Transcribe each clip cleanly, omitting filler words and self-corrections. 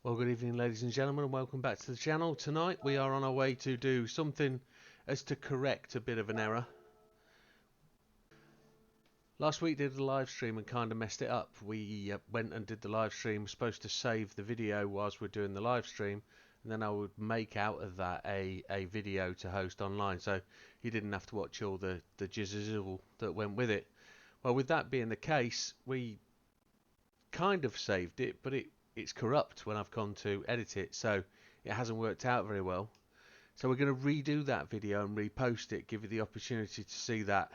Well, good evening ladies and gentlemen, and welcome back to the channel. Tonight we are on our way to do something as to correct a bit of an error. Last week did a live stream and kind of messed it up. We went and did the live stream, supposed to save the video whilst we're doing the live stream, and then I would make out of that a video to host online, so you didn't have to watch all the jizzle that went with it. Well, with that being the case, we kind of saved it, but it's corrupt when I've gone to edit it, so it hasn't worked out very well. So we're going to redo that video and repost it, give you the opportunity to see that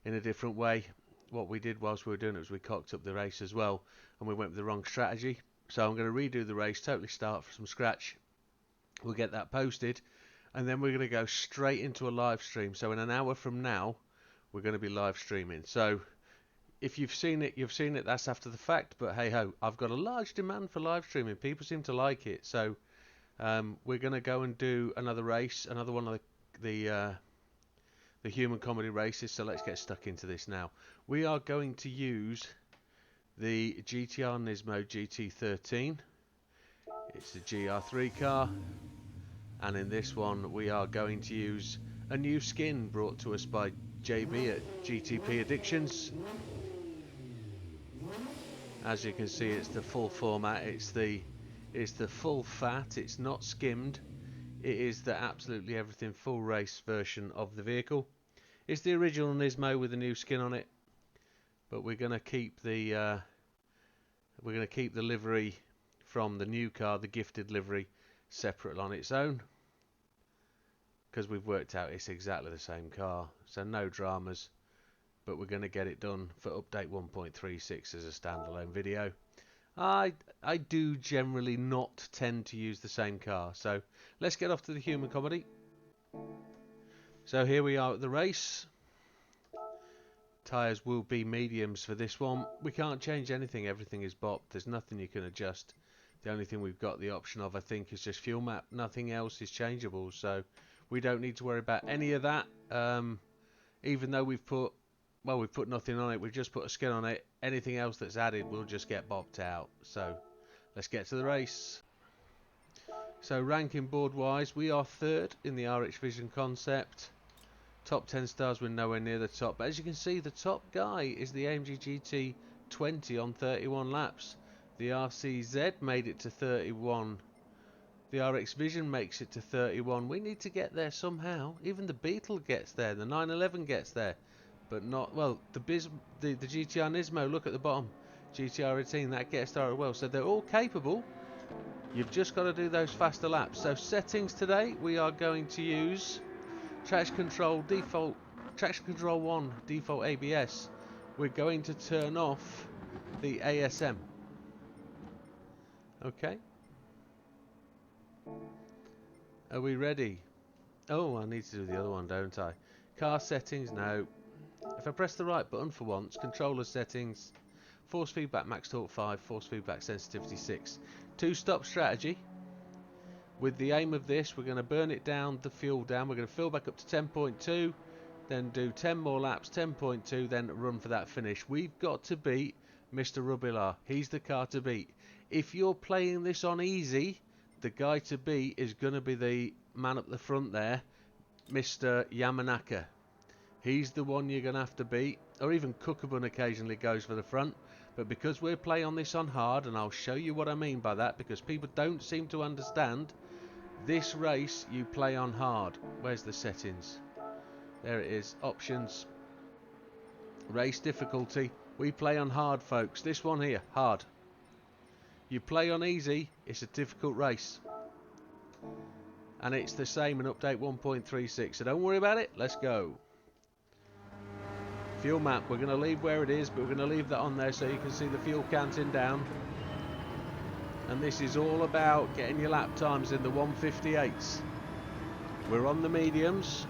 in a different way. What we did whilst we were doing it was we cocked up the race as well, and we went with the wrong strategy. So I'm going to redo the race, totally start from scratch. We'll get that posted, and then we're going to go straight into a live stream. So in an hour from now, we're going to be live streaming. So if you've seen it, you've seen it. That's after the fact. But hey ho, I've got a large demand for live streaming. People seem to like it. So we're going to go and do another race, another one of the human comedy races. So let's get stuck into this now. We are going to use the GTR Nismo GT13. It's the GR3 car, and in this one we are going to use a new skin brought to us by JB at GTP Addictions. As you can see, it's the full format. It's the full fat. It's not skimmed. It is the absolutely everything full race version of the vehicle. It's the original Nismo with a new skin on it, but we're going to keep the livery from the new car, the gifted livery, separate on its own, because we've worked out it's exactly the same car, so no dramas. But we're going to get it done for update 1.36 as a standalone video. I do generally not tend to use the same car, so let's get off to the human comedy. So here we are at the race. Tyres will be mediums for this one. We can't change anything, everything is bopped. There's nothing you can adjust. The only thing we've got the option of, I think, is just fuel map. Nothing else is changeable, so we don't need to worry about any of that. Even though we've put nothing on it, we've just put a skin on it. Anything else that's added will just get bopped out. So let's get to the race. So ranking board wise, we are third in the RX Vision concept. Top 10 stars, we're nowhere near the top. But as you can see, the top guy is the AMG GT20 on 31 laps. The RCZ made it to 31. The RX Vision makes it to 31. We need to get there somehow. Even the Beetle gets there. The 911 gets there. But not, well, the GTR Nismo, look at the bottom. GTR 18, that gets there as well. So they're all capable. You've just got to do those faster laps. So settings today, we are going to use traction control default, traction control 1, default ABS. We're going to turn off the ASM. Okay. Are we ready? Oh, I need to do the other one, don't I? Car settings, no. If I press the right button for once, controller settings, force feedback max torque 5, force feedback sensitivity 6. Two-stop strategy. With the aim of this, we're going to burn it down, the fuel down. We're going to fill back up to 10.2, then do 10 more laps, 10.2, then run for that finish. We've got to beat Mr. Rubilar. He's the car to beat. If you're playing this on easy, the guy to beat is going to be the man up the front there, Mr. Yamanaka. He's the one you're going to have to beat, or even Cookabun occasionally goes for the front. But because we're playing on this on hard, and I'll show you what I mean by that, because people don't seem to understand, this race you play on hard. Where's the settings? There it is, options, race difficulty. We play on hard, folks. This one here, hard. You play on easy, it's a difficult race. And it's the same in update 1.36, so don't worry about it, let's go. Fuel map, we're going to leave where it is, but we're going to leave that on there so you can see the fuel counting down. And this is all about getting your lap times in the 158s. We're on the mediums.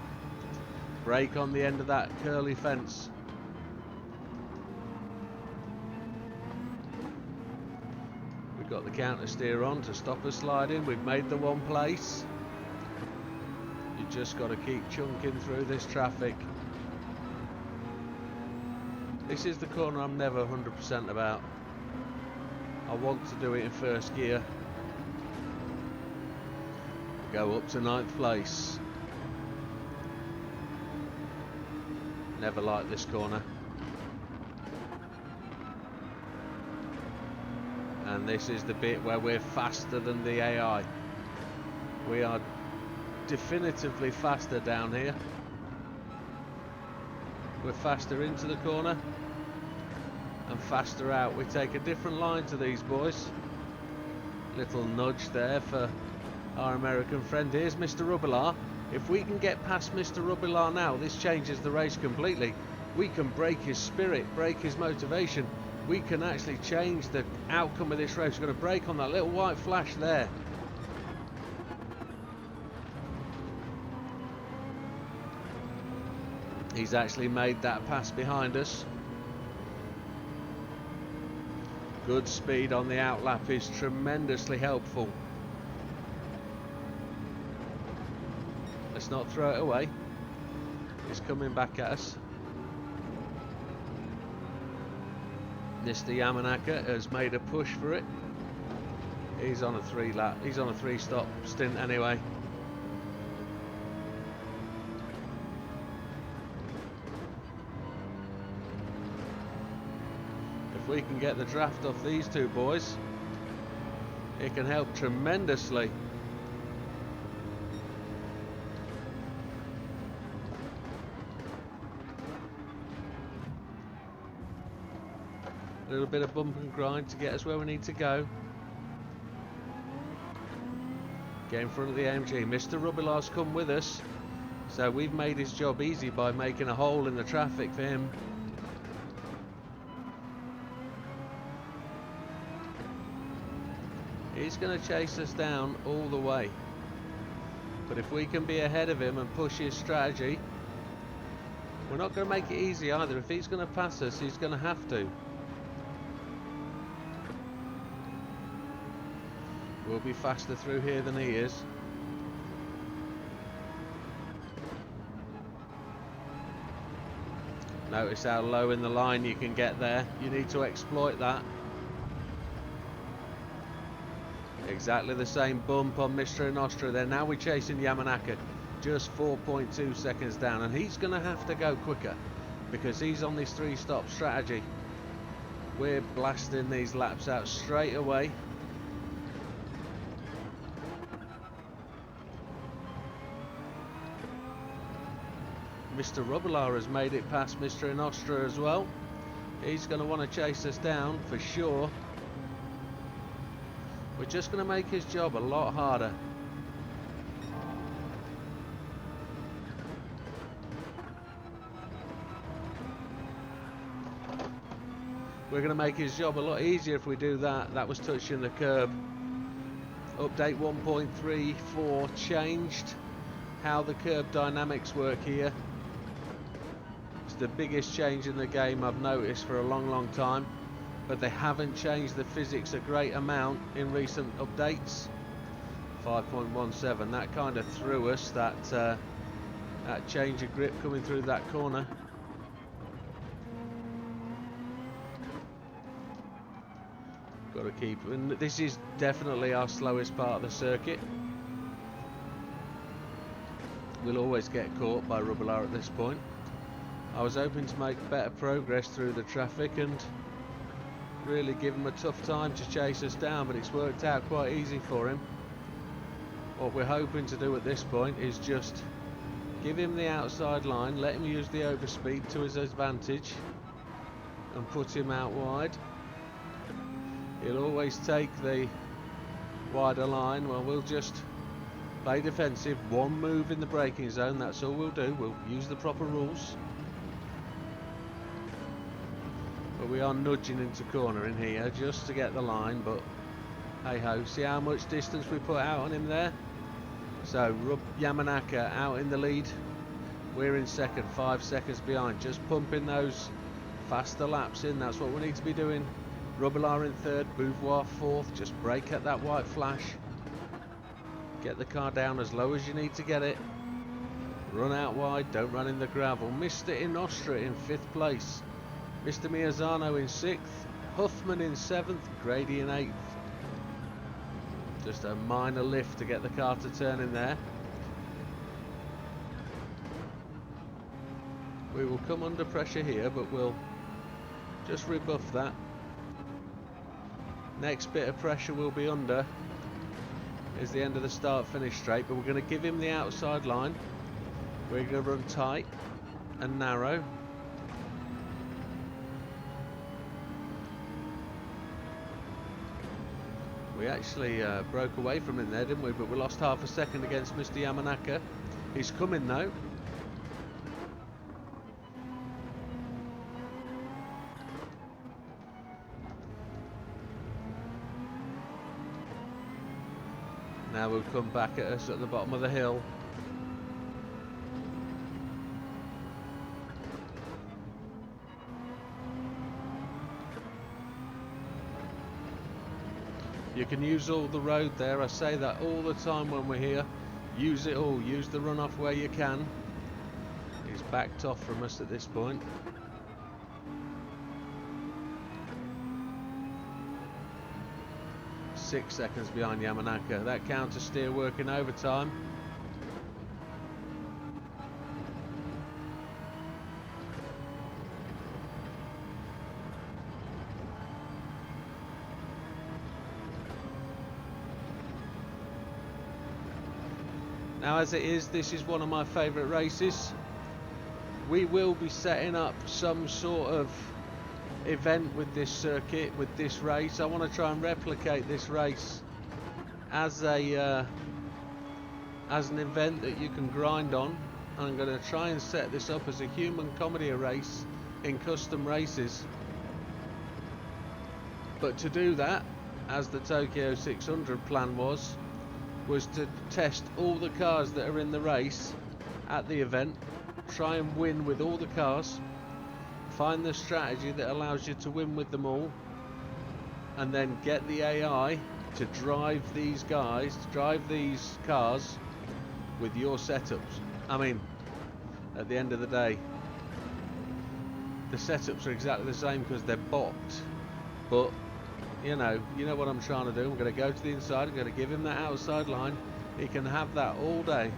Brake on the end of that curly fence. We've got the counter steer on to stop us sliding. We've made the one place. You just got to keep chunking through this traffic. This is the corner I'm never 100% about. I want to do it in first gear. go up to 9th place. Never liked this corner. And this is the bit where we're faster than the AI. We are definitively faster down here. We're faster into the corner and faster out. We take a different line to these boys. Little nudge there for our American friend. Here's Mr. Rubilar. If we can get past Mr. Rubilar now, this changes the race completely. We can break his spirit, break his motivation. We can actually change the outcome of this race. We're going to break on that little white flash there. He's actually made that pass behind us. Good speed on the outlap is tremendously helpful. Let's not throw it away. It's coming back at us. Mr. Yamanaka has made a push for it. He's on a 3-stop stint anyway. If we can get the draft off these two boys, it can help tremendously. A little bit of bump and grind to get us where we need to go. Get in front of the AMG. Mr. Rubilar's come with us, so we've made his job easy by making a hole in the traffic for him. He's going to chase us down all the way, but if we can be ahead of him and push his strategy, we're not going to make it easy either. If he's going to pass us, he's going to have to. We'll be faster through here than he is. Notice how low in the line you can get there. You need to exploit that. Exactly the same bump on Mr. Inostra there. Now we're chasing Yamanaka, just 4.2 seconds down, and he's going to have to go quicker because he's on this 3-stop strategy. We're blasting these laps out straight away. Mr. Rubilar has made it past Mr. Inostra as well. He's going to want to chase us down for sure. We're just going to make his job a lot harder. We're going to make his job a lot easier if we do that. That was touching the curb. Update 1.34 changed how the curb dynamics work here. It's the biggest change in the game I've noticed for a long time, but they haven't changed the physics a great amount in recent updates. 5.17, that kind of threw us, that change of grip coming through that corner. Got to keep, and this is definitely our slowest part of the circuit. We'll always get caught by Rubilar at this point. I was hoping to make better progress through the traffic and really give him a tough time to chase us down, but it's worked out quite easy for him. What we're hoping to do at this point is just give him the outside line, let him use the overspeed to his advantage and put him out wide. He'll always take the wider line. Well, we'll just play defensive, one move in the braking zone, that's all we'll do. We'll use the proper rules. But we are nudging into corner in here just to get the line, but hey ho, see how much distance we put out on him there? So Yamanaka out in the lead, we're in second, 5 seconds behind, just pumping those faster laps in, that's what we need to be doing. Rubilar in third, Beauvoir fourth, just brake at that white flash. Get the car down as low as you need to get it. Run out wide, don't run in the gravel. Mr. Inostra in 5th place. Mr. Miazano in 6th. Huffman in 7th. Grady in 8th. Just a minor lift to get the car to turn in there. We will come under pressure here, but we'll just rebuff that. Next bit of pressure we'll be under is the end of the start-finish straight, but we're going to give him the outside line. We're going to run tight and narrow. We actually broke away from him there, didn't we? But we lost half a second against Mr. Yamanaka. He's coming though. Now we'll come back at us at the bottom of the hill. You can use all the road there. I say that all the time when we're here. Use it all. Use the runoff where you can. He's backed off from us at this point. Six seconds behind Yamanaka. That counter steer working overtime. Now, as it is, this is one of my favourite races. We will be setting up some sort of event with this circuit, with this race. I want to try and replicate this race as an event that you can grind on. I'm going to try and set this up as a human comedy race in custom races. But to do that, as the Tokyo 600 plan was to test all the cars that are in the race at the event, try and win with all the cars, find the strategy that allows you to win with them all, and then get the AI to drive these guys, to drive these cars with your setups. I mean, at the end of the day, the setups are exactly the same because they're boxed, but you know what I'm trying to do. I'm going to go to the inside, I'm going to give him that outside line. He can have that all day.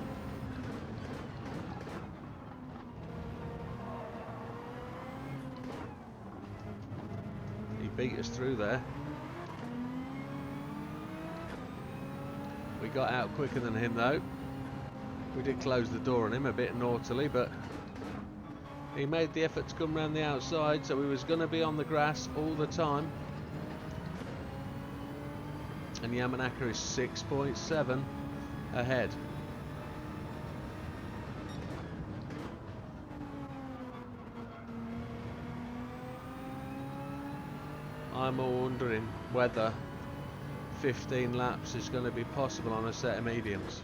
He beat us through there. We got out quicker than him though. We did close the door on him a bit naughtily, but he made the effort to come around the outside, so he was going to be on the grass all the time. And Yamanaka is 6.7 ahead. I'm all wondering whether 15 laps is going to be possible on a set of mediums.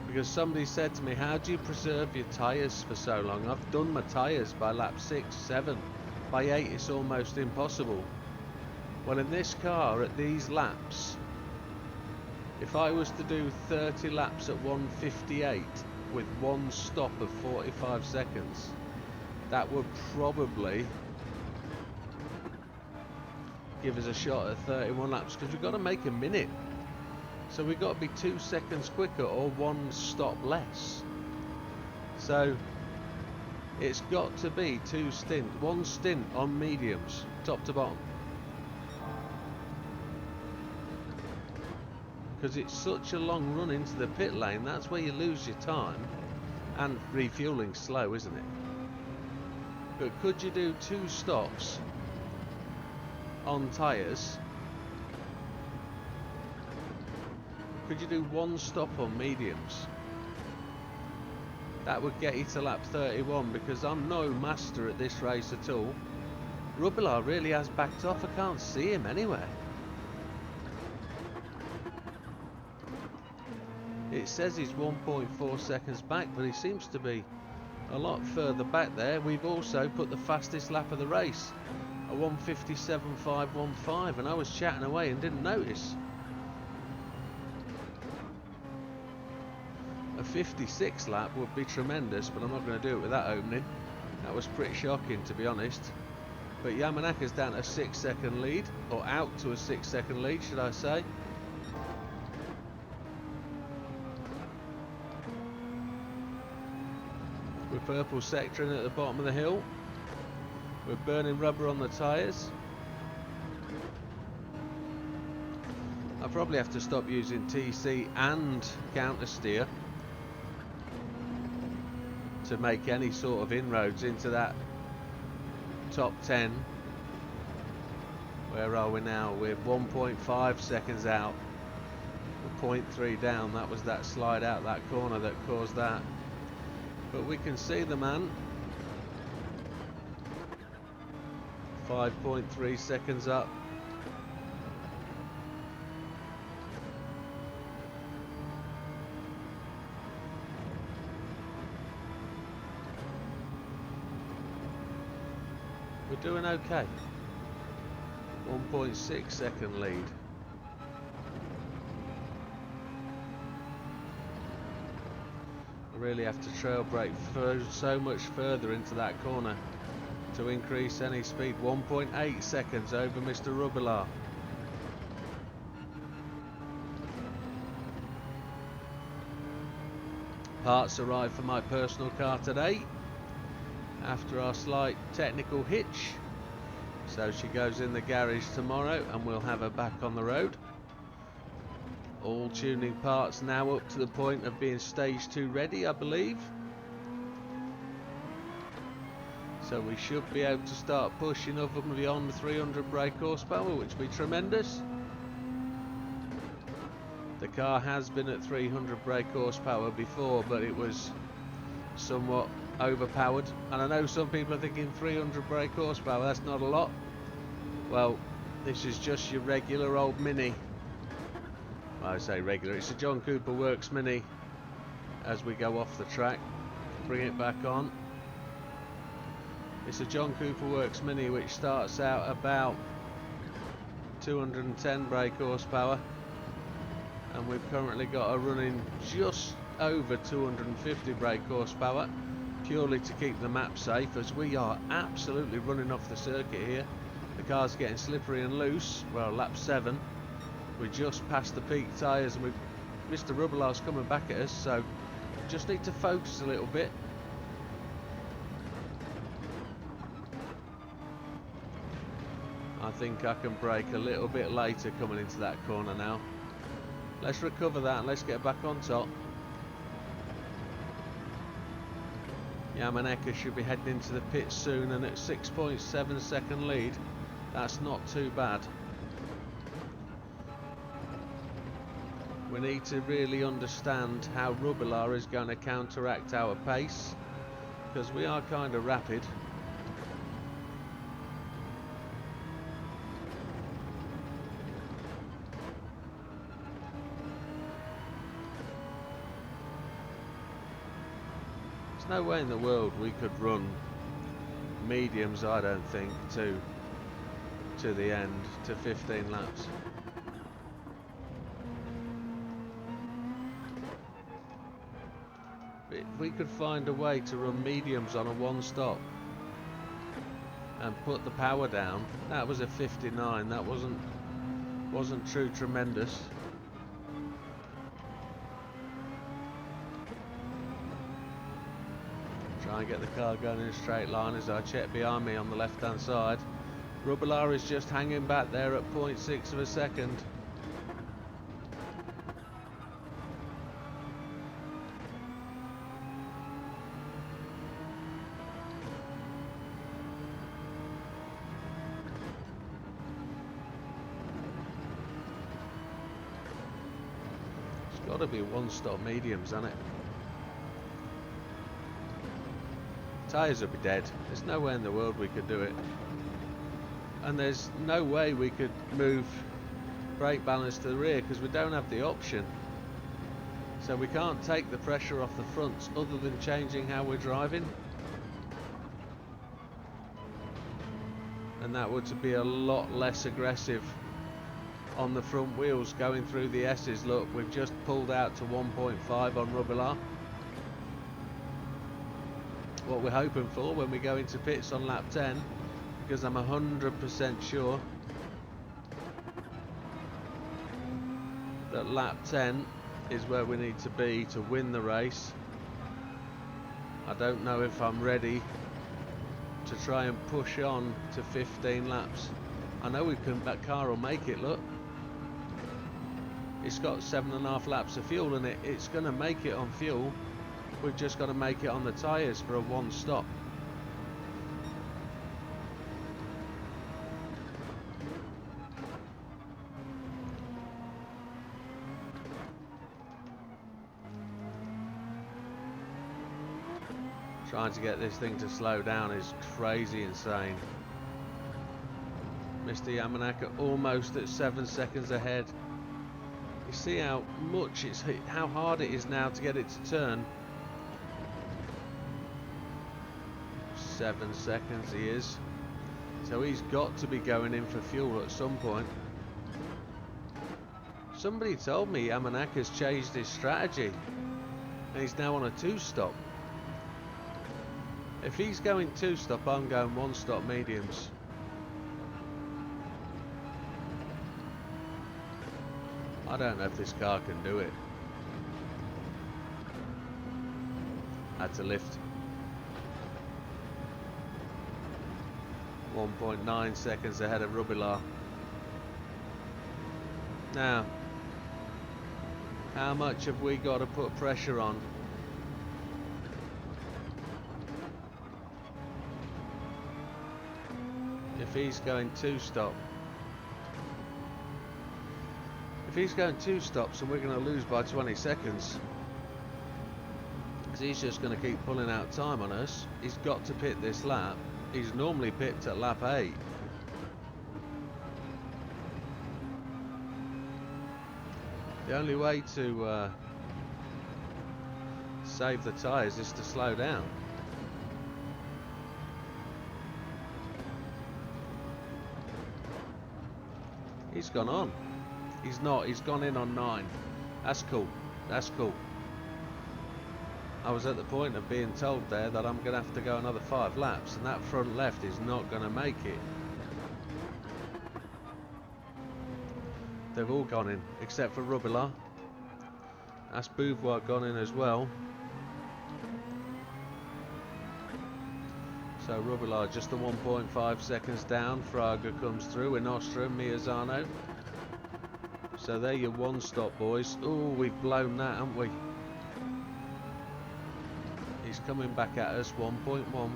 Because somebody said to me, how do you preserve your tyres for so long? I've done my tyres by lap 6, 7. By 8 it's almost impossible. Well, in this car, at these laps, if I was to do 30 laps at 158 with one stop of 45 seconds, that would probably give us a shot at 31 laps, because we've got to make a minute. So we've got to be 2 seconds quicker or one stop less. So it's got to be one stint on mediums, top to bottom. Because it's such a long run into the pit lane, that's where you lose your time, and refueling slow, isn't it? But could you do 2 stops on tyres? Could you do 1 stop on mediums? That would get you to lap 31, because I'm no master at this race at all. Rubilar really has backed off, I can't see him anywhere. It says he's 1.4 seconds back, but he seems to be a lot further back there. We've also put the fastest lap of the race, a 1:57.515, and I was chatting away and didn't notice. A 56 lap would be tremendous, but I'm not going to do it with that opening. That was pretty shocking, to be honest. But Yamanaka's down a 6-second lead, or out to a 6-second lead, should I say. With purple sectoring at the bottom of the hill. We're burning rubber on the tyres. I'll probably have to stop using TC and counter steer to make any sort of inroads into that top 10. Where are we now? We're 1.5 seconds out. We're 0.3 down. That was that slide out that corner that caused that. But we can see the man. 5.3 seconds up. We're doing okay. 1.6 second lead. I really have to trail brake so much further into that corner to increase any speed. 1.8 seconds over Mr. Rubbelaar. Parts arrived for my personal car today after our slight technical hitch, so she goes in the garage tomorrow and we'll have her back on the road. All tuning parts now up to the point of being stage 2 ready, I believe. So we should be able to start pushing up and beyond 300 brake horsepower, which will be tremendous. The car has been at 300 brake horsepower before, but it was somewhat overpowered. And I know some people are thinking 300 brake horsepower, that's not a lot. Well, this is just your regular old Mini. Well, I say regular, it's a John Cooper Works Mini. As we go off the track, bring it back on. It's a John Cooper Works Mini which starts out about 210 brake horsepower, and we've currently got a running just over 250 brake horsepower, purely to keep the map safe, as we are absolutely running off the circuit here. The car's getting slippery and loose. Well, lap 7, we're just past the peak tyres, and Mr. Rubbelaar's coming back at us, so just need to focus a little bit. I think I can brake a little bit later coming into that corner now. Let's recover that and let's get back on top. Yamanaka should be heading into the pit soon, and at 6.7 second lead, that's not too bad. We need to really understand how Rubbelaar is going to counteract our pace, because we are kind of rapid. No way in the world we could run mediums, I don't think, to the end, to 15 laps. If we could find a way to run mediums on a one stop and put the power down, that was a 59, that wasn't true tremendous. Try and get the car going in a straight line as I check behind me on the left hand side. Rubbelaar is just hanging back there at 0.6 of a second. It's got to be one stop mediums, hasn't it? Tyres would be dead. There's no way in the world we could do it, and there's no way we could move brake balance to the rear because we don't have the option. So we can't take the pressure off the fronts other than changing how we're driving, and that would be a lot less aggressive on the front wheels going through the S's. Look, we've just pulled out to 1.5 on Rubbelaar. What we're hoping for when we go into pits on lap 10 because I'm 100% sure that lap 10 is where we need to be to win the race. I don't know if I'm ready to try and push on to 15 laps. I know that car will make it, look. It's got 7.5 laps of fuel in it. It's going to make it on fuel. We've just got to make it on the tyres for a one stop. Trying to get this thing to slow down is crazy insane. Mr. Yamanaka almost at 7 seconds ahead. You see how much how hard it is now to get it to turn. 7 seconds he is. So he's got to be going in for fuel at some point. Somebody told me Yamanaka's changed his strategy and he's now on a 2-stop. If he's going 2-stop, I'm going 1-stop mediums. I don't know if this car can do it. Had to lift. 1.9 seconds ahead of Rubilar. Now, how much have we got to put pressure on? If he's going 2-stop. If he's going 2 stops and we're going to lose by 20 seconds, because he's just going to keep pulling out time on us, he's got to pit this lap. He's normally pipped at lap 8. The only way to save the tyres is to slow down. He's gone on. He's not. He's gone in on 9. That's cool. That's cool. I was at the point of being told there that I'm going to have to go another 5 laps, and that front left is not going to make it. They've all gone in, except for Rubilar. That's Beauvoir gone in as well. So Rubilar just the 1.5 seconds down. Fraga comes through with Nostra and Miazano. So there your 1-stop, boys. Oh, we've blown that, haven't we? He's coming back at us, 1.1.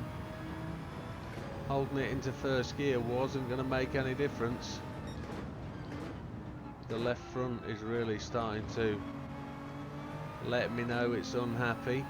Holding it into first gear wasn't going to make any difference. The left front is really starting to let me know it's unhappy.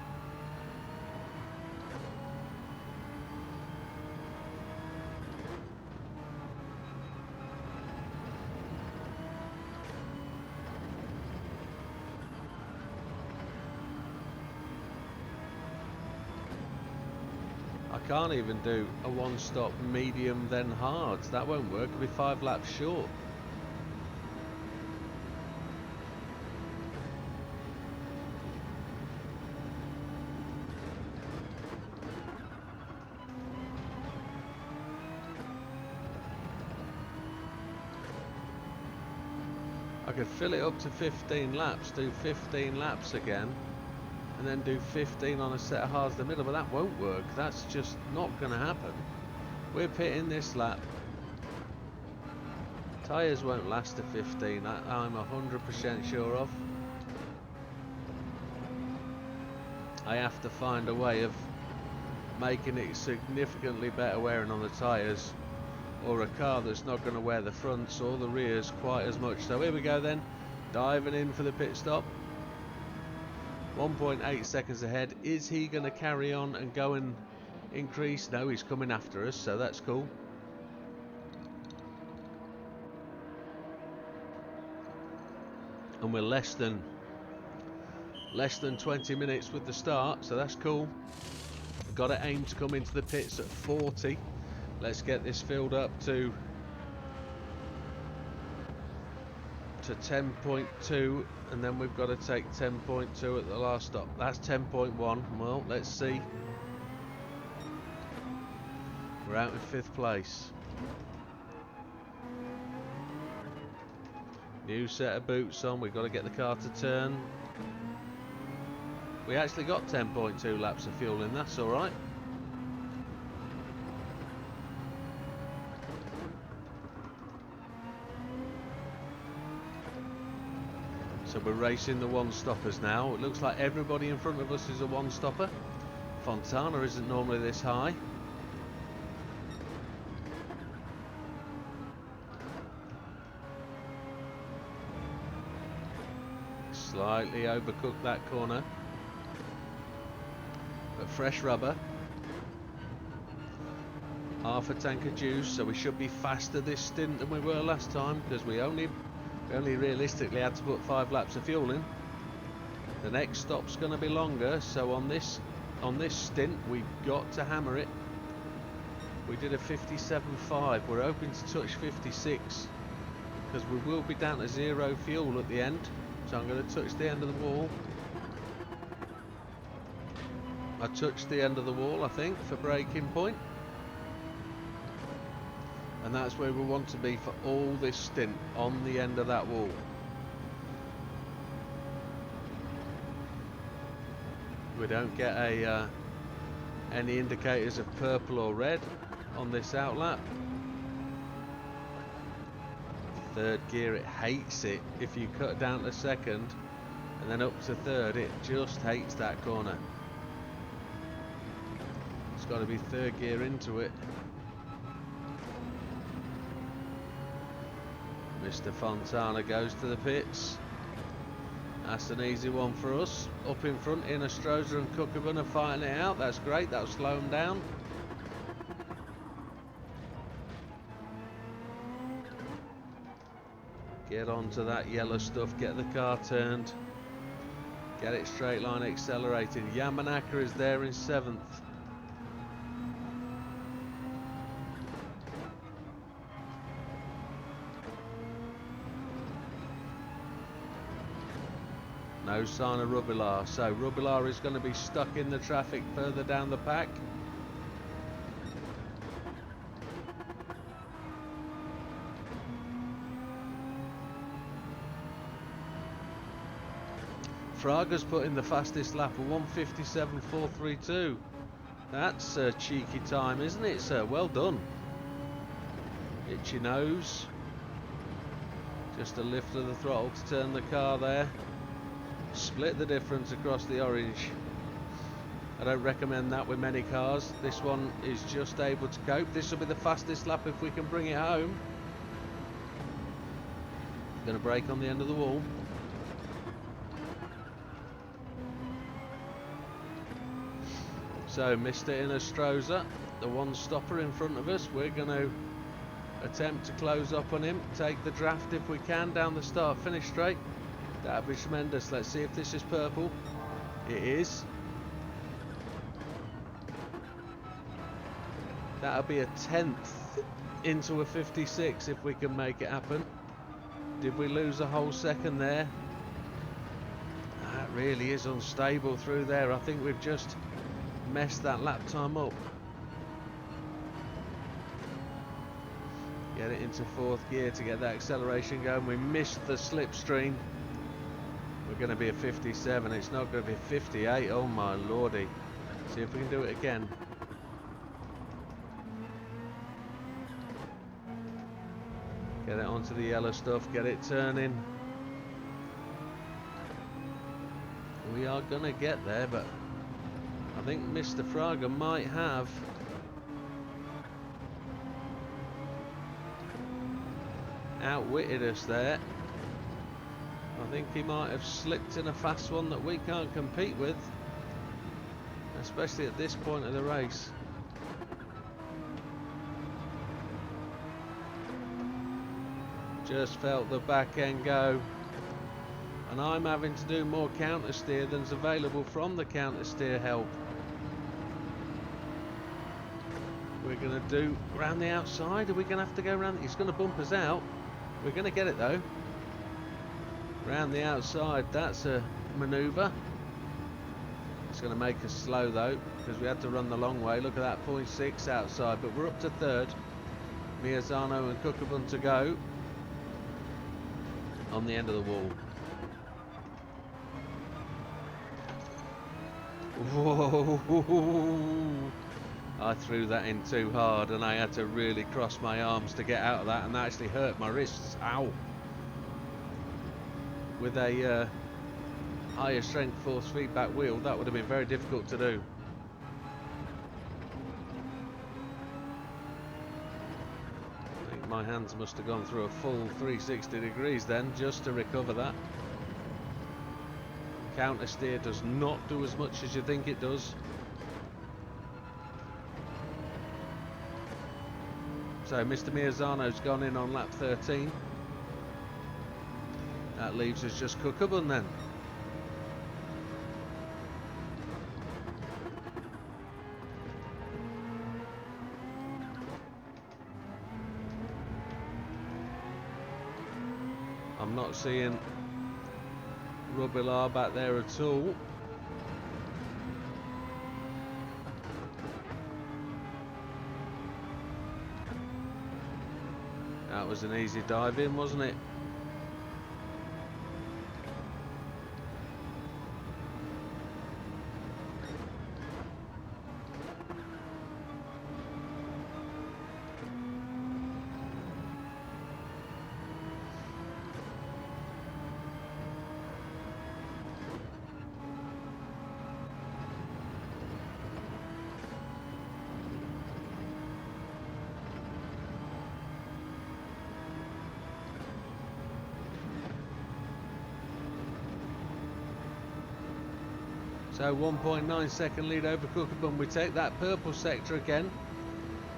I can't even do a 1-stop medium then hard. That won't work. It'll be 5 laps short. I could fill it up to 15 laps, do 15 laps again, and then do 15 on a set of hards in the middle, but that won't work. That's just not going to happen. We're pitting this lap. Tyres won't last to 15, I'm 100% sure of. I have to find a way of making it significantly better wearing on the tyres, or a car that's not going to wear the fronts or the rears quite as much. So here we go then, diving in for the pit stop. 1.8 seconds ahead. Is he going to carry on and go and increase? No, he's coming after us, so that's cool. And we're less than 20 minutes with the start, so that's cool. We've got to aim to come into the pits at 40. Let's get this filled up to 10.2, and then we've got to take 10.2 at the last stop. That's 10.1. Well, let's see. We're out in 5th place. New set of boots on, we've got to get the car to turn. We actually got 10.2 laps of fuel in, that's alright. So we're racing the one-stoppers now. It looks like everybody in front of us is a one-stopper. Fontana isn't normally this high. Slightly overcooked that corner. But fresh rubber. Half a tank of juice, so we should be faster this stint than we were last time, because we only realistically had to put 5 laps of fuel in. The next stop's going to be longer, so on this stint we've got to hammer it. We did a 57.5. We're hoping to touch 56, because we will be down to 0 fuel at the end. So I'm going to touch the end of the wall. I touched the end of the wall, I think, for braking point. And that's where we want to be for all this stint, on the end of that wall. We don't get any indicators of purple or red on this outlap. 3rd gear, it hates it. If you cut down to 2nd and then up to 3rd, it just hates that corner. It's got to be 3rd gear into it. Mr. Fontana goes to the pits. That's an easy one for us. Up in front, Stroza and Cookabun are fighting it out. That's great, that'll slow them down. Get onto that yellow stuff, get the car turned. Get it straight line accelerating. Yamanaka is there in 7th. No sign of Rubilar, so Rubilar is going to be stuck in the traffic further down the pack. Fraga's put in the fastest lap of 1:57.432. That's a cheeky time, isn't it, sir? Well done. Itchy nose. Just a lift of the throttle to turn the car there. Split the difference across the orange. I don't recommend that with many cars. This one is just able to cope. This will be the fastest lap if we can bring it home. Going to brake on the end of the wall. So Mr. Stroza, the one stopper in front of us. We're going to attempt to close up on him, take the draft if we can down the start finish straight. That'd be tremendous. Let's see if this is purple. It is. That'll be a 10th into a 56 if we can make it happen. Did we lose a whole second there? That really is unstable through there. I think we've just messed that lap time up. Get it into 4th gear to get that acceleration going. We missed the slipstream. We're going to be a 57. It's not going to be 58. Oh my lordy. See if we can do it again. Get it onto the yellow stuff. Get it turning. We are going to get there, but I think Mr. Fraga might have outwitted us there. I think he might have slipped in a fast one that we can't compete with, especially at this point of the race. Just felt the back end go, and I'm having to do more counter steer than's available from the counter steer help. We're going to do round the outside. Are we going to have to go round? He's going to bump us out. We're going to get it though. Round the outside, that's a manoeuvre. It's It's going to make us slow though, because we had to run the long way. Look at that, 0.6 outside, but we're up to third. Miazano and Kukabun to go on the end of the wall. Whoa! I threw that in too hard and I had to really cross my arms to get out of that, and that actually hurt my wrists. Ow! With a higher strength force feedback wheel, that would have been very difficult to do. I think my hands must have gone through a full 360 degrees then just to recover that. Counter steer does not do as much as you think it does. So Mr. Miazano's gone in on lap 13. That leaves us just Kukabun then. I'm not seeing Rubilar back there at all. That was an easy dive in, wasn't it? So 1.9 second lead over Kukabun. We take that purple sector again.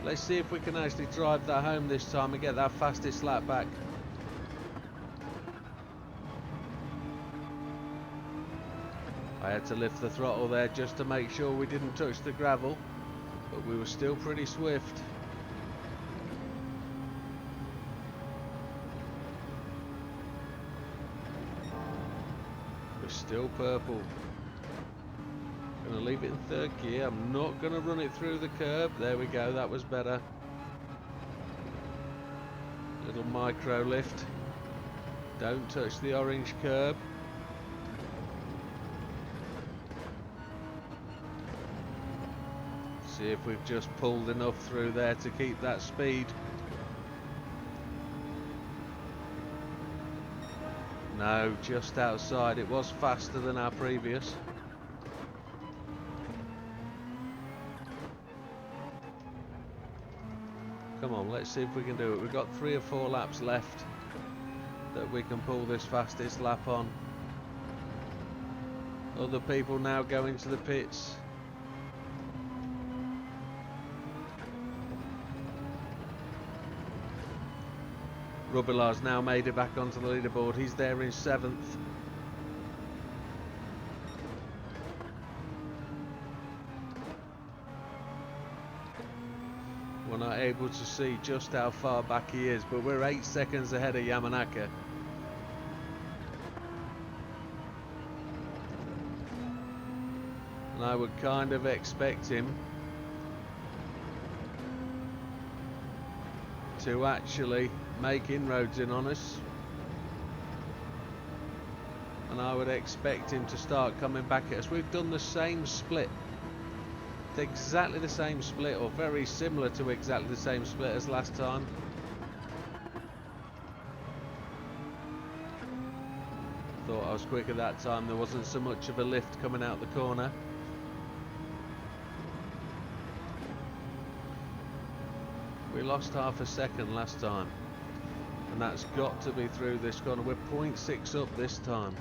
Let's see if we can actually drive that home this time and get that fastest lap back. I had to lift the throttle there just to make sure we didn't touch the gravel, but we were still pretty swift. We're still purple. Going to leave it in third gear. I'm not going to run it through the curb. There we go, that was better. Little micro lift. Don't touch the orange curb. See if we've just pulled enough through there to keep that speed. No, just outside. It was faster than our previous. Come on, let's see if we can do it. We've got 3 or 4 laps left that we can pull this fastest lap on. Other people now go into the pits. Rubilar's now made it back onto the leaderboard. He's there in 7th. We're not able to see just how far back he is, but we're 8 seconds ahead of Yamanaka. And I would kind of expect him to actually make inroads in on us. And I would expect him to start coming back at us. We've done the same split. Exactly the same split, or very similar to exactly the same split as last time. Thought I was quicker that time. There wasn't so much of a lift coming out the corner. We lost half a second last time, and that's got to be through this corner. We're 0.6 up this time.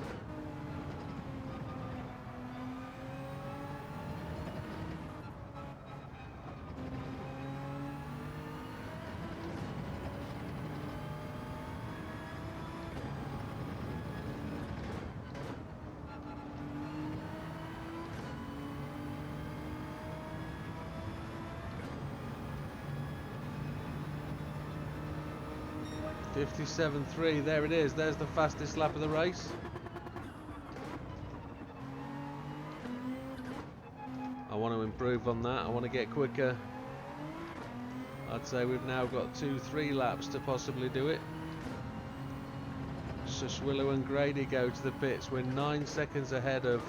.57.3, there it is. There's the fastest lap of the race. want to improve on that. I want to get quicker. I'd say we've now got 2-3 laps to possibly do it. Swillow and Grady go to the pits. We're 9 seconds ahead of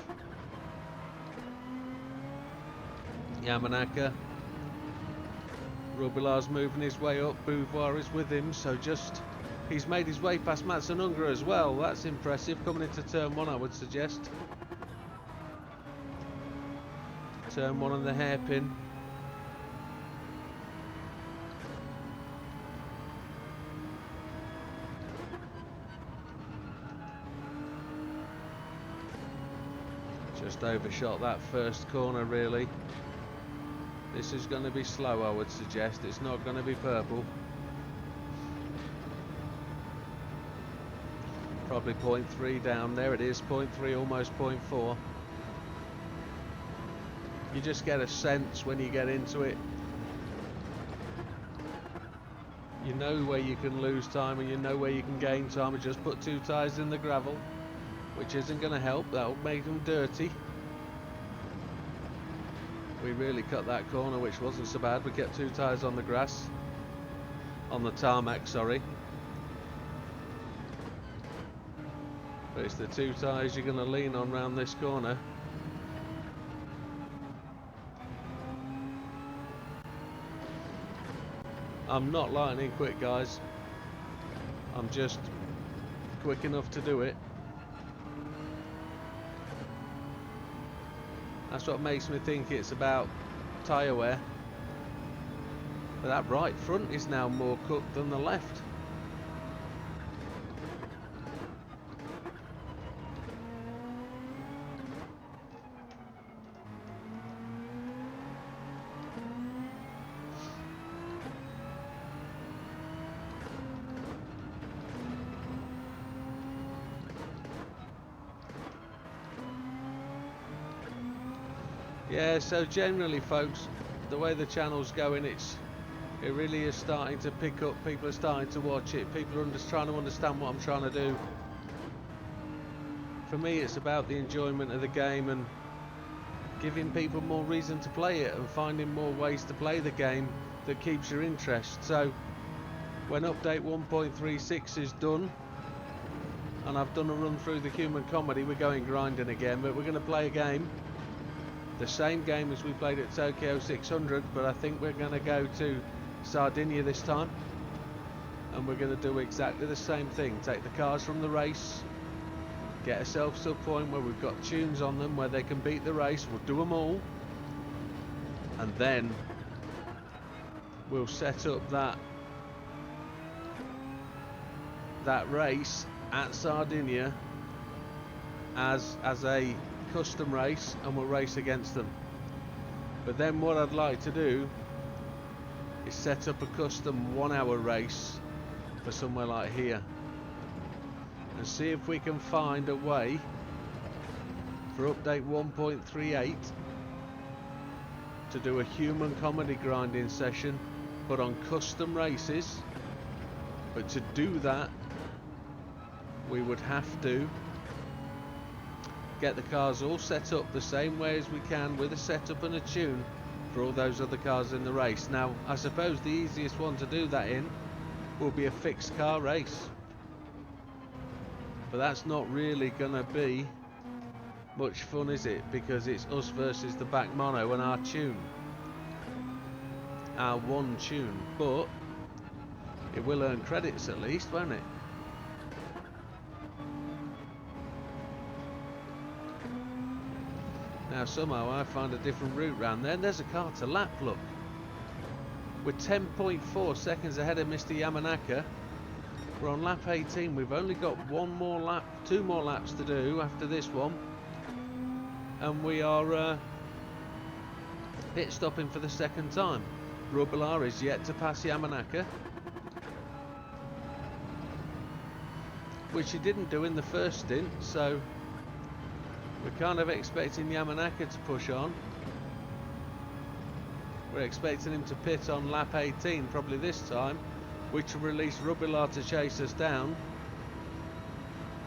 Yamanaka. Rubilar's moving his way up. Beauvoir is with him, so he's made his way past Matsununga as well. That's impressive. Coming into turn 1, I would suggest. Turn 1 on the hairpin. Just overshot that first corner, really. This is going to be slow, I would suggest. It's not going to be purple. Probably 0.3 down. There it is, 0.3, almost 0.4. You just get a sense when you get into it. You know where you can lose time and you know where you can gain time. And just put 2 tyres in the gravel, which isn't going to help. That'll make them dirty. We really cut that corner, which wasn't so bad. We kept 2 tyres on the grass, on the tarmac, sorry. But it's the 2 tyres you're going to lean on round this corner. I'm not lightning quick, guys. I'm just quick enough to do it. That's what makes me think it's about tyre wear. But that right front is now more cooked than the left. Yeah, so generally, folks, the way the channel's going, it really is starting to pick up. People are starting to watch it. People are just trying to understand what I'm trying to do. For me, it's about the enjoyment of the game and giving people more reason to play it and finding more ways to play the game that keeps your interest. So when update 1.36 is done and I've done a run through the human comedy, we're going grinding again, but we're going to play a game. The same game as we played at Tokyo 600, but I think we're going to go to Sardinia this time, and we're going to do exactly the same thing. Take the cars from the race, get ourselves to a point where we've got tunes on them where they can beat the race. We'll do them all, and then we'll set up that race at Sardinia as a custom race, and we'll race against them. But then what I'd like to do is set up a custom 1-hour race for somewhere like here and see if we can find a way for update 1.38 to do a human comedy grinding session but on custom races. But to do that, we would have to get the cars all set up the same way as we can, with a setup and a tune for all those other cars in the race. Now, I suppose the easiest one to do that in will be a fixed car race, but that's not really gonna be much fun, is it? Because it's us versus the back mono and our tune, our one tune. But it will earn credits at least, won't it? Now somehow I find a different route round there, and there's a car to lap, look. We're 10.4 seconds ahead of Mr. Yamanaka. We're on lap 18. We've only got 2 more laps to do after this one. And we are pit stopping for the second time. Rubilar is yet to pass Yamanaka, which he didn't do in the first stint, so we're kind of expecting Yamanaka to push on. We're expecting him to pit on lap 18 probably this time, which will release Rubilar to chase us down.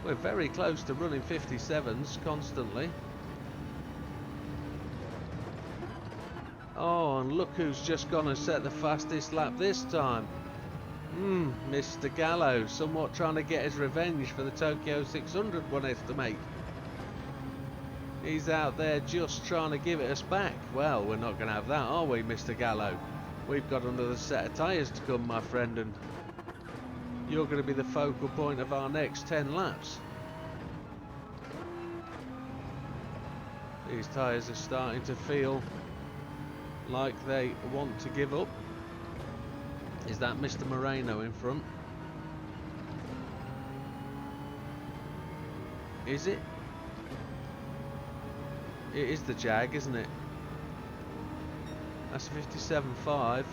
We're very close to running 57s constantly. Oh, and look who's just gone and set the fastest lap this time. Mr. Gallo, somewhat trying to get his revenge for the Tokyo 600, one estimate. He's out there just trying to give it us back. Well, we're not going to have that, are we, Mr. Gallo? We've got another set of tyres to come, my friend, and you're going to be the focal point of our next 10 laps. These tyres are starting to feel like they want to give up. Is that Mr. Moreno in front? Is it? It is the Jag, isn't it? That's 57.5.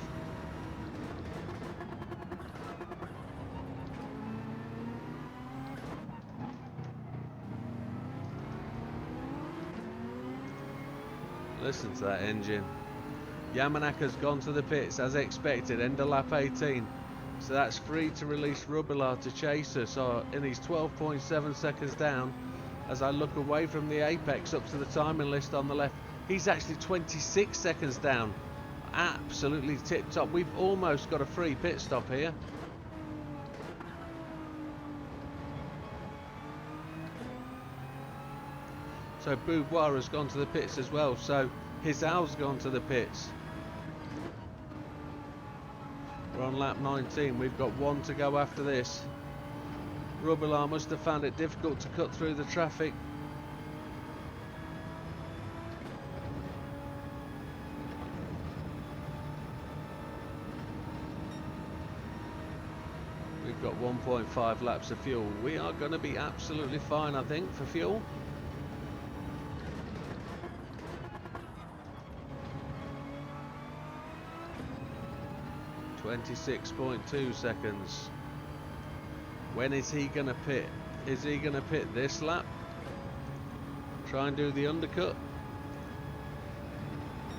Listen to that engine. Yamanaka's gone to the pits as expected, end of lap 18. So that's free to release Rubilar to chase us, and he's 12.7 seconds down. As I look away from the apex up to the timing list on the left, he's actually 26 seconds down. Absolutely tip top. We've almost got a free pit stop here. So Boubois has gone to the pits as well. So Hisal's gone to the pits. We're on lap 19. We've got one to go after this. Rubilar must have found it difficult to cut through the traffic. We've got 1.5 laps of fuel. We are going to be absolutely fine, I think, for fuel. .26 seconds. When is he going to pit? Is he going to pit this lap? Try and do the undercut?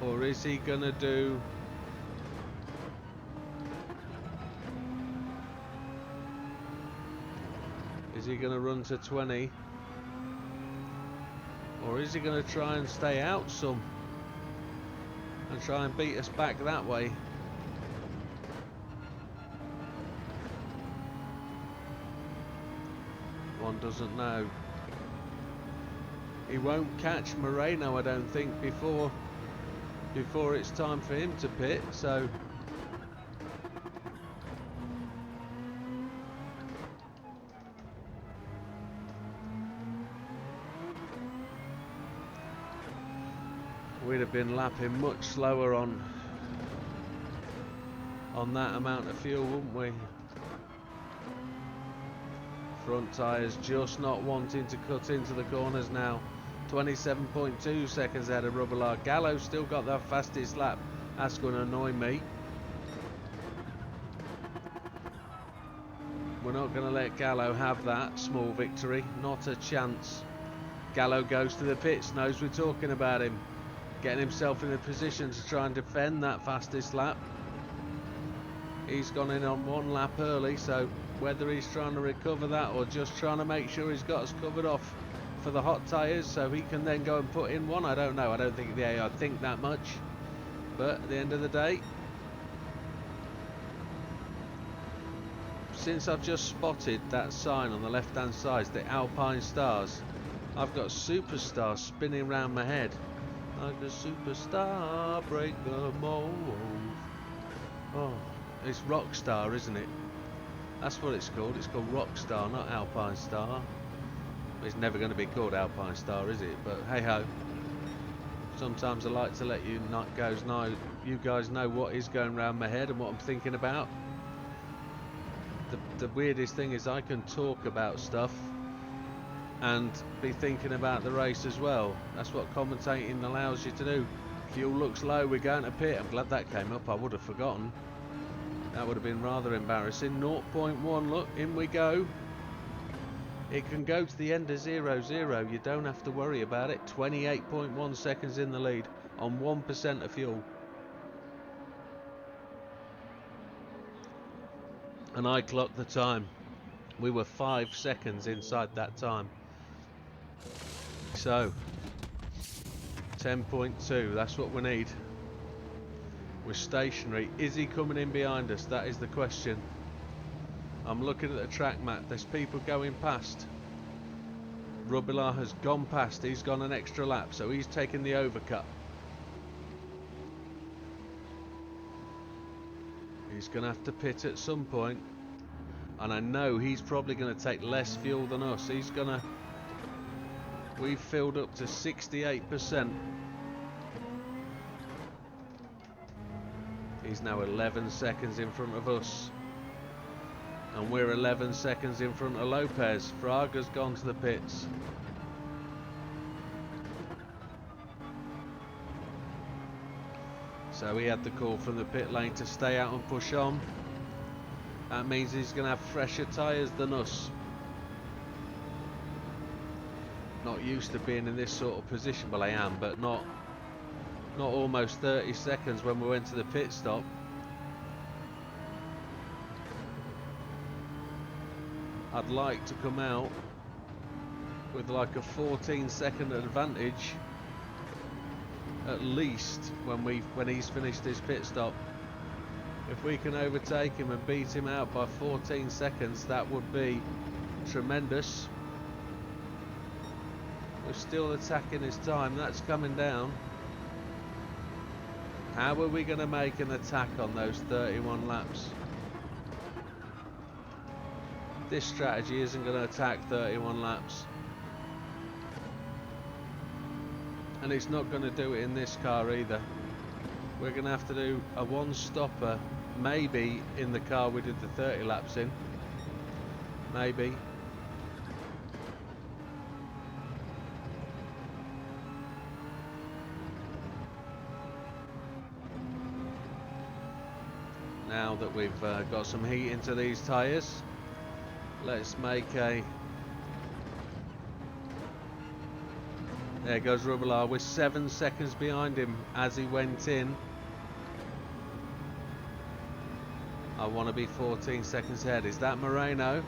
Or is he going to do... Is he going to run to 20? Or is he going to try and stay out some? And try and beat us back that way? One doesn't know. He won't catch Moreno, I don't think, before it's time for him to pit, so we'd have been lapping much slower on that amount of fuel, wouldn't we? Front tyres just not wanting to cut into the corners now. 27.2 seconds ahead of Rubilar. Gallo's still got that fastest lap. That's going to annoy me. We're not going to let Gallo have that small victory. Not a chance. Gallo goes to the pits, knows we're talking about him. Getting himself in a position to try and defend that fastest lap. He's gone in on one lap early, so whether he's trying to recover that or just trying to make sure he's got us covered off for the hot tyres so he can then go and put in one, I don't know. I don't think the AI think that much, but at the end of the day, since I've just spotted that sign on the left hand side, the Alpine Stars, I've got Superstar spinning around my head like a superstar, break the mold. Oh, it's Rockstar, isn't it? That's what it's called. It's called Rockstar, not Alpine Star. It's never going to be called Alpine Star, is it? But hey ho. Sometimes I like to let you guys know what is going around my head and what I'm thinking about. The weirdest thing is I can talk about stuff and be thinking about the race as well. That's what commentating allows you to do. Fuel looks low, we're going to pit. I'm glad that came up. I would have forgotten. That would have been rather embarrassing. 0.1, look, in we go. It can go to the end of 0-0. You don't have to worry about it. 28.1 seconds in the lead on 1% of fuel. And I clocked the time. We were 5 seconds inside that time. So, 10.2, that's what we need. We're stationary. Is he coming in behind us? That is the question. I'm looking at the track map. There's people going past. Rubilar has gone past. He's gone an extra lap, so he's taken the overcut. He's going to have to pit at some point. And I know he's probably going to take less fuel than us. He's going to... We've filled up to 68%. He's now 11 seconds in front of us. And we're 11 seconds in front of Lopez. Fraga's gone to the pits. So he had the call from the pit lane to stay out and push on. That means he's going to have fresher tyres than us. Not used to being in this sort of position. Well, I am, but not almost 30 seconds when we went to the pit stop. I'd like to come out with like a 14-second advantage at least when he's finished his pit stop. If we can overtake him and beat him out by 14 seconds, that would be tremendous. We're still attacking his time. That's coming down. How are we going to make an attack on those 31 laps? This strategy isn't going to attack 31 laps. And it's not going to do it in this car either. We're going to have to do a one-stopper, maybe in the car we did the 30 laps in. Maybe. Now that we've got some heat into these tyres, let's make a... There goes Rubilar. We're 7 seconds behind him as he went in. I want to be 14 seconds ahead. Is that Moreno?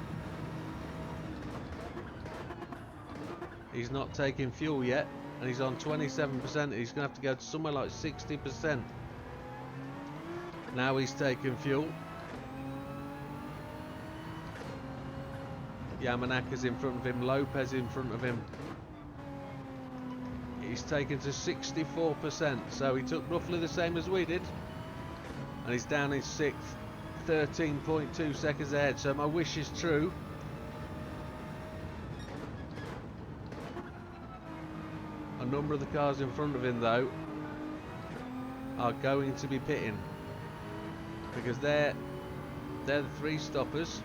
He's not taking fuel yet, and he's on 27%. He's going to have to go to somewhere like 60%. Now he's taking fuel. Yamanaka's in front of him. Lopez in front of him. He's taken to 64%, so he took roughly the same as we did, and he's down in 6th, 13.2 seconds ahead. So my wish is true. A number of the cars in front of him, though, are going to be pitting because they're the 3 stoppers.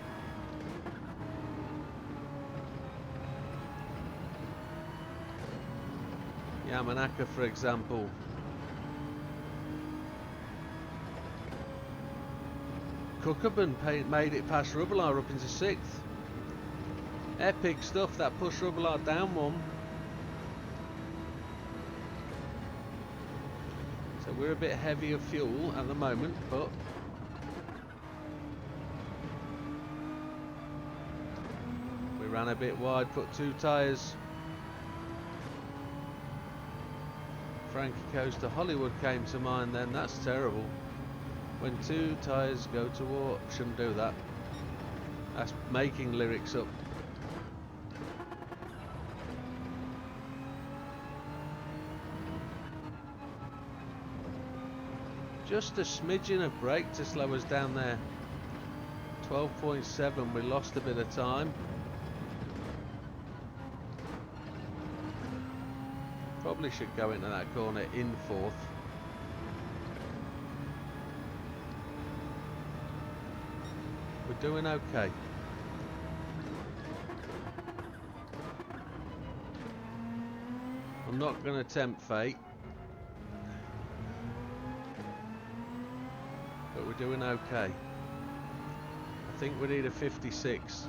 Yamanaka, for example. Kuckerman made it past Rubilar up into 6th. Epic stuff. That pushed Rubilar down 1. So we're a bit heavy of fuel at the moment, but we ran a bit wide, put 2 tyres. Frankie Coast to Hollywood came to mind then. That's terrible. When 2 tyres go to war, shouldn't do that. That's making lyrics up. Just a smidgen of brake to slow us down there. 12.7, we lost a bit of time. Probably should go into that corner in 4th. We're doing okay. I'm not going to tempt fate, but we're doing okay. I think we need a 56.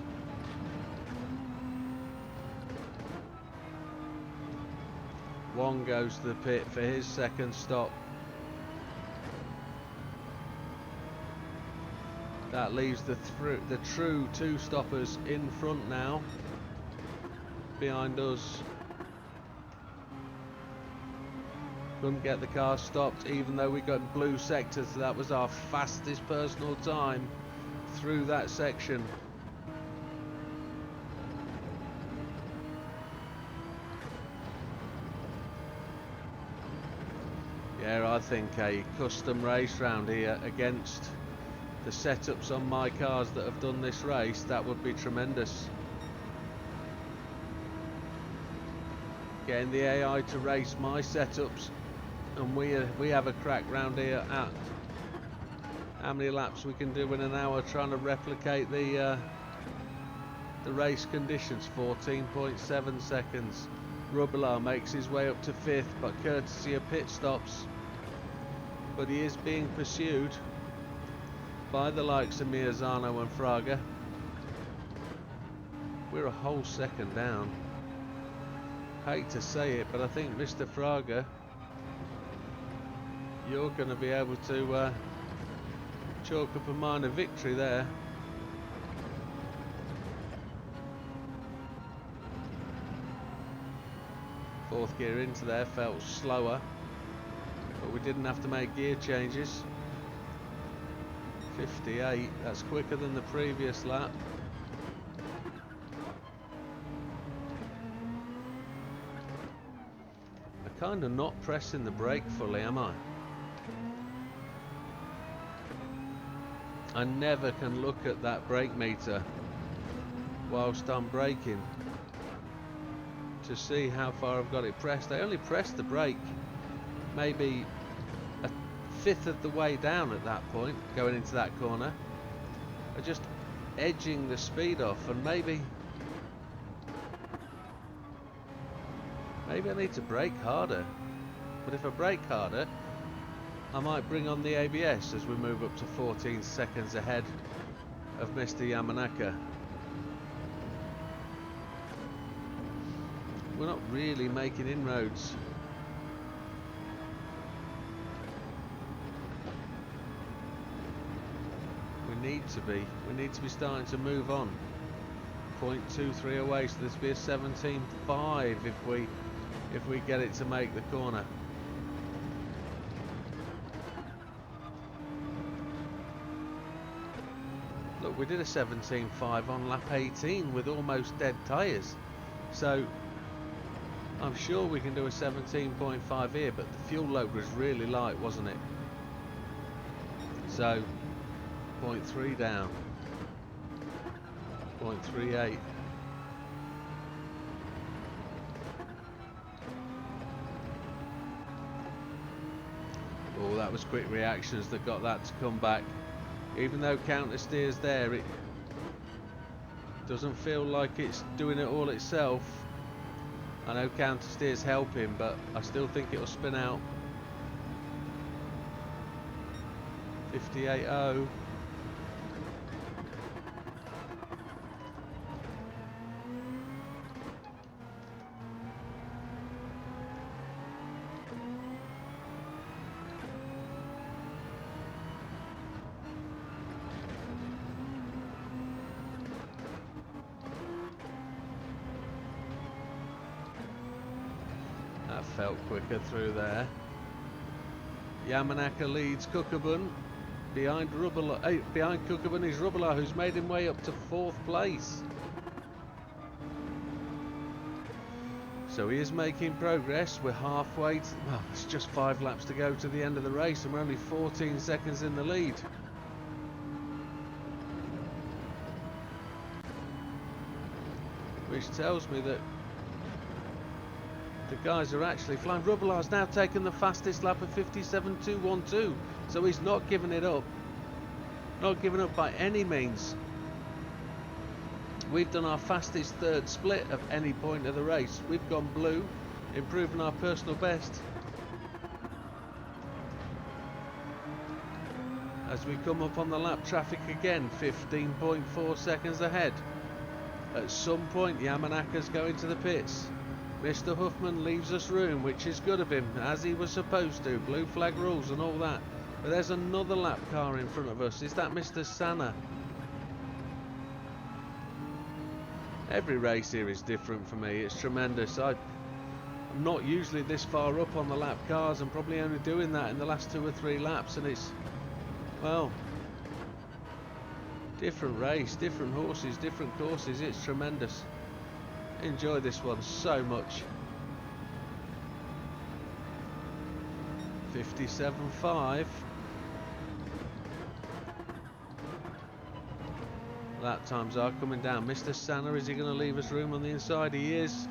One goes to the pit for his 2nd stop. That leaves the true 2 stoppers in front now, behind us. Couldn't get the car stopped even though we got blue sectors. That was our fastest personal time through that section. Yeah, I think a custom race round here against the setups on my cars that have done this race, that would be tremendous. Getting the AI to race my setups, and we have a crack round here at how many laps we can do in an hour, trying to replicate the race conditions. 14.7 seconds. Rubbelar makes his way up to 5th, but courtesy of pit stops. But he is being pursued by the likes of Mirzano and Fraga. We're a whole second down. Hate to say it, but I think Mr. Fraga, you're going to be able to chalk up a minor victory there. Fourth gear into there felt slower, but we didn't have to make gear changes. 58, that's quicker than the previous lap. I'm kind of not pressing the brake fully, am I? I never can look at that brake meter whilst I'm braking to see how far I've got it pressed. I only pressed the brake maybe a fifth of the way down at that point, going into that corner. I'm just edging the speed off, and maybe I need to brake harder. But if I brake harder, I might bring on the ABS as we move up to 14 seconds ahead of Mr. Yamanaka. We're not really making inroads. We need to be. We need to be starting to move on. 0.23 away, so this will be a 17.5 if we get it to make the corner. Look, we did a 17.5 on lap 18 with almost dead tyres, so I'm sure we can do a 17.5 here, but the fuel load was really light, wasn't it? So 0.3 down, 0.38. Oh, that was quick reactions that got that to come back. Even though counter steer's there, it doesn't feel like it's doing it all itself. I know counter steer's helping, but I still think it'll spin out. 58.0. That felt quicker through there. Yamanaka leads Kukabun. Behind Kukabun is Rubbelar, who's made him way up to 4th place. So he is making progress. We're halfway to, well, it's just 5 laps to go to the end of the race, and we're only 14 seconds in the lead. Which tells me that the guys are actually flying. Rubbelar's now taken the fastest lap of 57.212, so he's not giving it up. Not giving up by any means. We've done our fastest 3rd split of any point of the race. We've gone blue, improving our personal best. As we come up on the lap traffic again, 15.4 seconds ahead. At some point, Yamanaka's going to the pits. Mr. Huffman leaves us room, which is good of him, as he was supposed to. Blue flag rules and all that. But there's another lap car in front of us. Is that Mr. Sana? Every race here is different for me. It's tremendous. I'm not usually this far up on the lap cars. I'm probably only doing that in the last 2 or 3 laps, and it's, well, different race, different horses, different courses. It's tremendous. Enjoy this one so much. 57.5. Lap times are coming down. Mr. Sanna, is he going to leave us room on the inside? He is.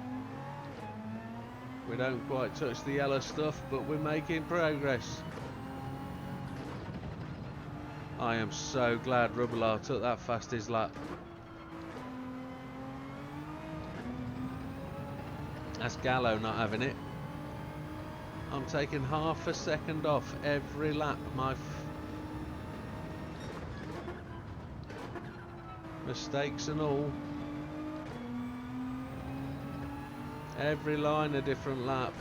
We don't quite touch the yellow stuff, but we're making progress. I am so glad Rubbelaar took that fastest lap. That's Gallo not having it. I'm taking half a second off every lap. My mistakes and all. Every line a different lap.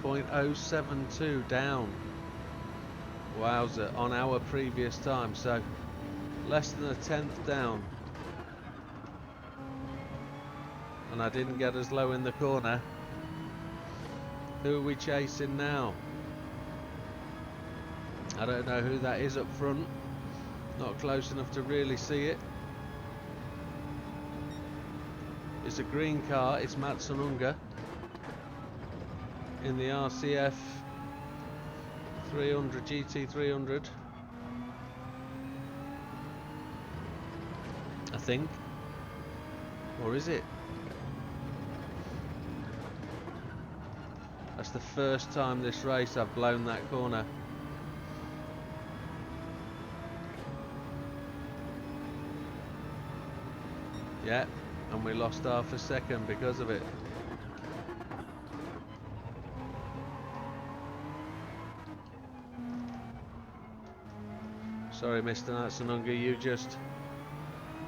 .072 down. Wowza, on our previous time, so less than a tenth down. And I didn't get as low in the corner. Who are we chasing now? I don't know who that is up front. Not close enough to really see it. It's a green car, it's Matsununga in the RCF 300 GT300, I think, or is it? That's the first time this race I've blown that corner. Yeah, and we lost half a second because of it. Sorry, Mr. Natsununga, you just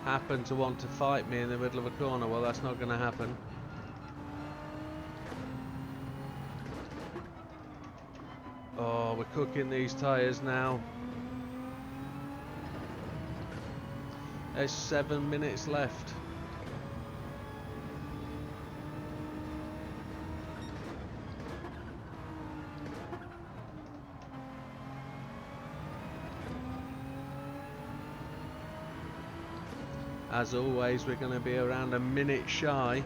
happen to want to fight me in the middle of a corner. Well, that's not going to happen. Oh, we're cooking these tyres now. There's 7 minutes left. As always, we're going to be around a minute shy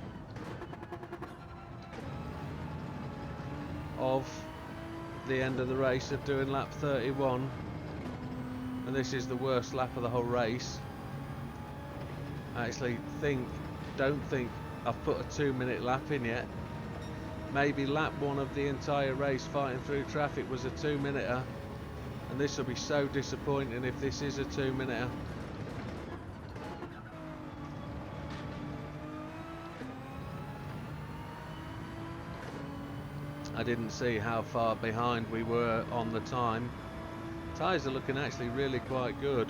of the end of the race, of doing lap 31, and this is the worst lap of the whole race. I actually don't think I've put a 2-minute lap in yet. Maybe lap 1 of the entire race fighting through traffic was a 2-minuter, and this will be so disappointing if this is a 2-minuter. I didn't see how far behind we were on the time. Tyres are looking actually really quite good.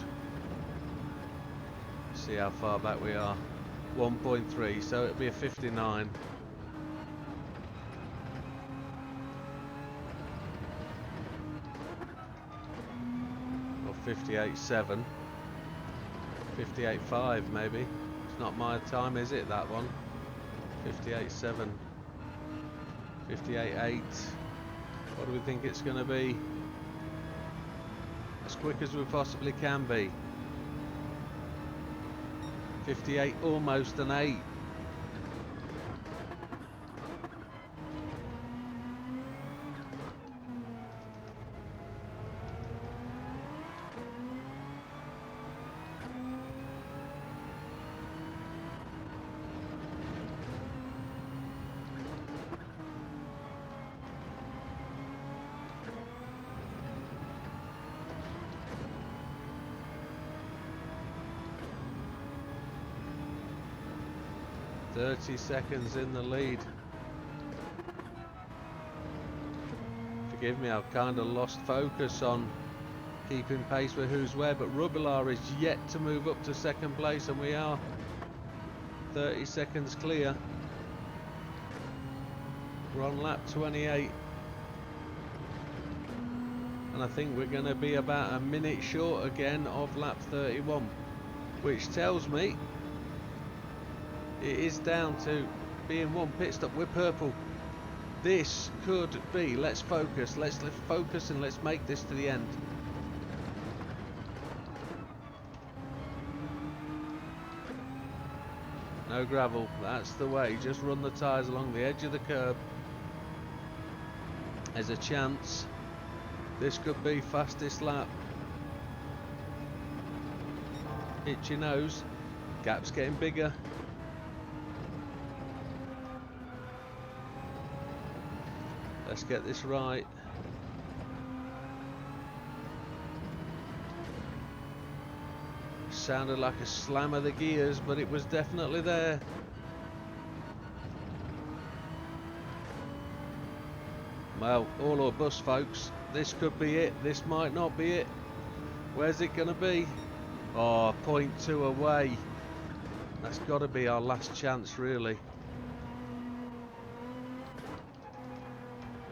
See how far back we are. 1.3, so it'll be a 59. Or 58.7. 58.5 maybe. It's not my time, is it, that one? 58.7. 58.8. What do we think it's going to be? As quick as we possibly can be. 58, almost an 8. .30 seconds in the lead. Forgive me, I've kind of lost focus on keeping pace with who's where, but Rubilar is yet to move up to second place, and we are 30 seconds clear. We're on lap 28, and I think we're going to be about a minute short again of lap 31, which tells me it is down to being one pit stop. We're purple. This could be, let's focus and let's make this to the end. No gravel, that's the way, just run the tyres along the edge of the curb. There's a chance this could be fastest lap. Itch your nose, gap's getting bigger. Let's get this right. Sounded like a slam of the gears, but it was definitely there. Well, all or bust, folks. This could be it. This might not be it. Where's it going to be? Oh, 0.2 away. That's got to be our last chance, really.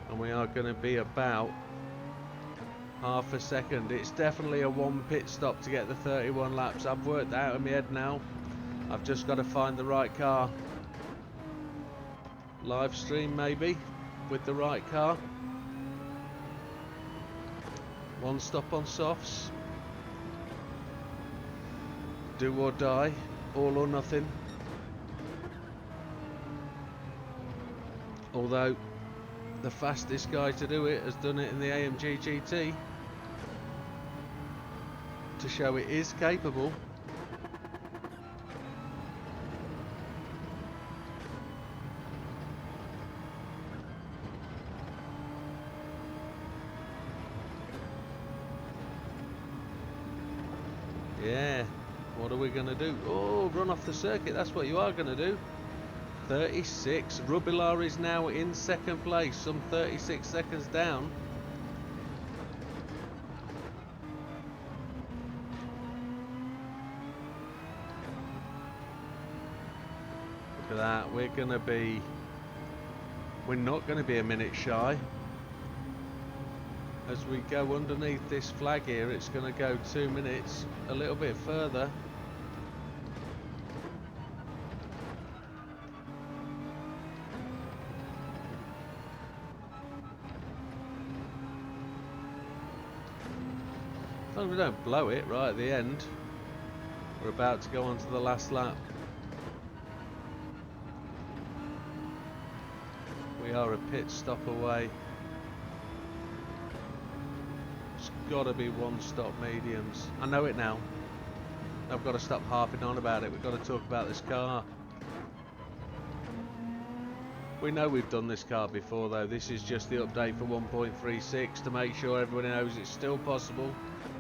And we are going to be about half a second. It's definitely a one pit stop to get the 31 laps. I've worked that out in my head now. I've just got to find the right car. Live stream maybe with the right car. One stop on softs. Do or die. All or nothing. Although the fastest guy to do it has done it in the AMG GT to show it is capable. Yeah, what are we going to do? Oh, run off the circuit, that's what you are going to do. 36. Rubilar is now in second place, some 36 seconds down. Look at that, we're not going to be a minute shy. As we go underneath this flag here, it's going to go 2 minutes, a little bit further. As long as we don't blow it right at the end. We're about to go on to the last lap. We are a pit stop away. It's got to be one stop mediums. I know it now. I've got to stop harping on about it. We've got to talk about this car. We know we've done this car before though. This is just the update for 1.36 to make sure everyone knows it's still possible.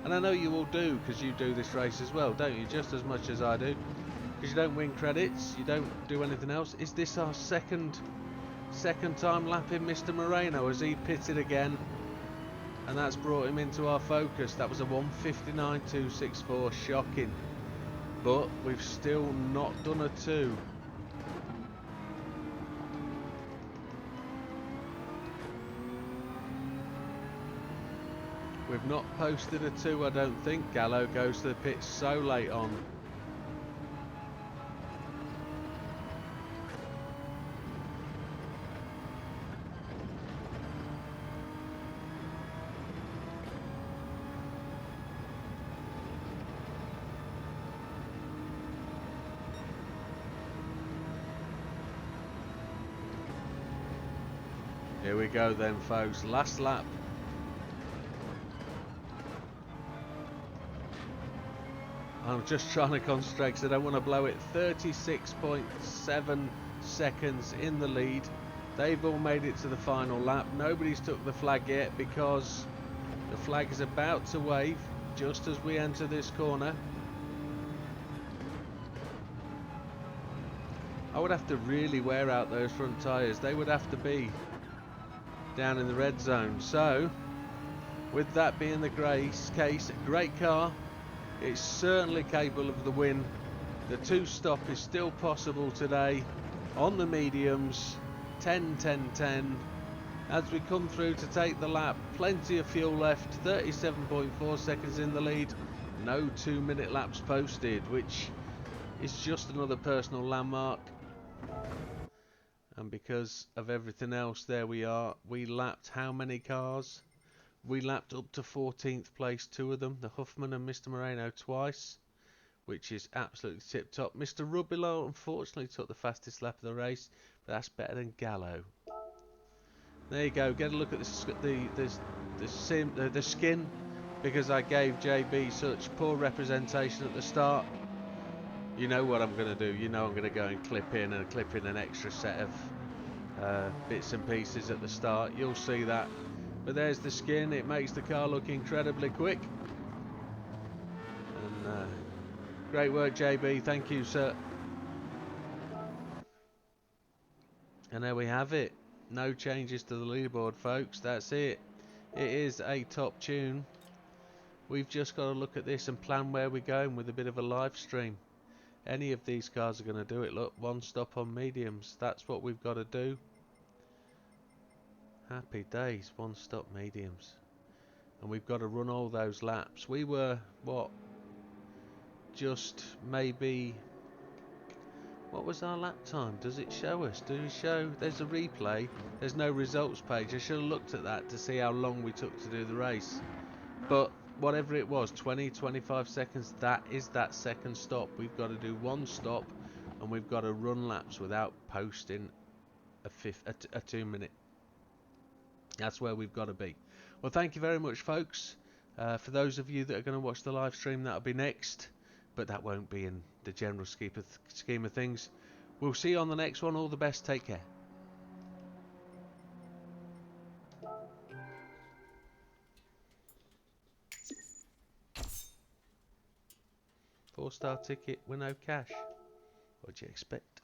And I know you all do, because you do this race as well, don't you? Just as much as I do. Because you don't win credits, you don't do anything else. Is this our second time lapping Mr. Moreno? Has he pitted again? And that's brought him into our focus. That was a 1:59.264, shocking. But we've still not done a 2. We've not posted a 2, I don't think. Gallo goes to the pits so late on. Here we go then, folks. Last lap. I'm just trying to concentrate because I don't want to blow it. 36.7 seconds in the lead. They've all made it to the final lap. Nobody's took the flag yet because the flag is about to wave just as we enter this corner. I would have to really wear out those front tyres. They would have to be down in the red zone. So with that being the case, great car. It's certainly capable of the win. The 2-stop is still possible today on the mediums. 10, 10, 10. As we come through to take the lap, plenty of fuel left, 37.4 seconds in the lead. No 2-minute laps posted, which is just another personal landmark. And because of everything else, there we are. We lapped how many cars? We lapped up to 14th place, 2 of them, the Huffman and Mr. Moreno twice, which is absolutely tip top. Mr. Rubilo unfortunately took the fastest lap of the race, but that's better than Gallo. There you go. Get a look at the skin, because I gave JB such poor representation at the start. You know what I'm going to do. You know I'm going to go and clip in an extra set of bits and pieces at the start. You'll see that. But there's the skin. It makes the car look incredibly quick. And great work, JB. Thank you, sir. And there we have it. No changes to the leaderboard, folks. That's it. It is a top tune. We've just got to look at this and plan where we're going with a bit of a live stream. Any of these cars are going to do it. Look, 1 stop on mediums. That's what we've got to do. Happy days, 1 stop mediums. And we've got to run all those laps. We were, what, just maybe... What was our lap time? Does it show us? Do we show? There's a replay. There's no results page. I should have looked at that to see how long we took to do the race. But whatever it was, 20, 25 seconds, that is that second stop. We've got to do 1 stop and we've got to run laps without posting a 2 minute. That's where we've got to be. Well, thank you very much, folks. For those of you that are going to watch the live stream, that'll be next. But that won't be in the general scheme of things. We'll see you on the next one. All the best. Take care. 4-star ticket with no cash. What do you expect?